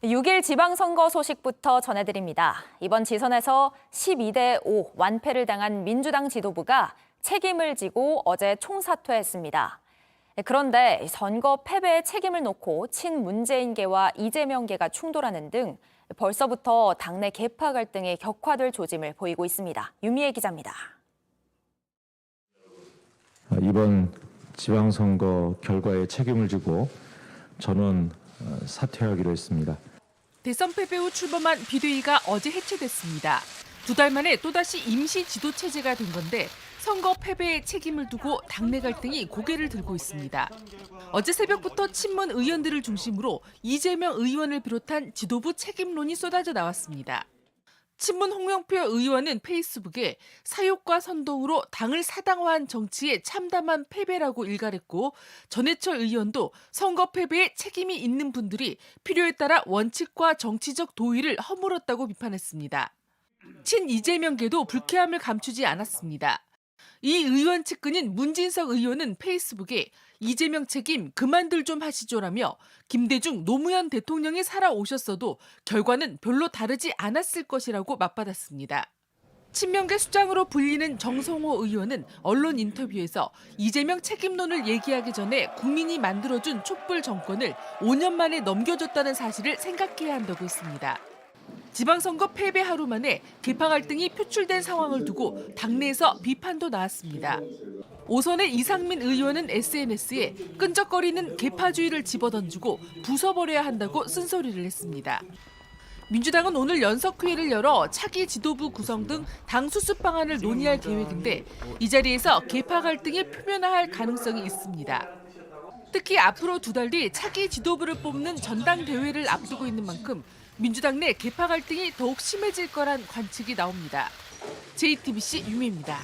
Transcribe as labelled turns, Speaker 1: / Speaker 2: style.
Speaker 1: 6일 지방선거 소식부터 전해드립니다. 이번 지선에서 12대 5 완패를 당한 민주당 지도부가 책임을 지고 어제 총사퇴했습니다. 그런데 선거 패배의 책임을 놓고 친문재인계와 이재명계가 충돌하는 등 벌써부터 당내 계파 갈등이 격화될 조짐을 보이고 있습니다. 유미애 기자입니다.
Speaker 2: 이번 지방선거 결과에 책임을 지고 저는 사퇴하기로 했습니다.
Speaker 3: 대선 패배 후 출범한 비대위가 어제 해체됐습니다. 2달 만에 또다시 임시 지도체제가 된 건데 선거 패배에 책임을 두고 당내 갈등이 고개를 들고 있습니다. 어제 새벽부터 친문 의원들을 중심으로 이재명 의원을 비롯한 지도부 책임론이 쏟아져 나왔습니다. 친문 홍영표 의원은 페이스북에 사욕과 선동으로 당을 사당화한 정치에 참담한 패배라고 일갈했고, 전해철 의원도 선거 패배에 책임이 있는 분들이 필요에 따라 원칙과 정치적 도의를 허물었다고 비판했습니다. 친 이재명계도 불쾌함을 감추지 않았습니다. 이 의원 측근인 문진석 의원은 페이스북에 이재명 책임 그만들 좀 하시죠라며 김대중 노무현 대통령이 살아오셨어도 결과는 별로 다르지 않았을 것이라고 맞받았습니다. 친명계 수장으로 불리는 정성호 의원은 언론 인터뷰에서 이재명 책임론을 얘기하기 전에 국민이 만들어준 촛불 정권을 5년 만에 넘겨줬다는 사실을 생각해야 한다고 했습니다. 지방선거 패배 하루 만에 계파 갈등이 표출된 상황을 두고 당내에서 비판도 나왔습니다. 오선의 이상민 의원은 SNS에 끈적거리는 계파주의를 집어던지고 부숴버려야 한다고 쓴소리를 했습니다. 민주당은 오늘 연석회의를 열어 차기 지도부 구성 등 당 수습 방안을 논의할 계획인데 이 자리에서 계파 갈등이 표면화할 가능성이 있습니다. 특히 앞으로 2달 뒤 차기 지도부를 뽑는 전당대회를 앞두고 있는 만큼 민주당 내 계파 갈등이 더욱 심해질 거란 관측이 나옵니다. JTBC 유미입니다.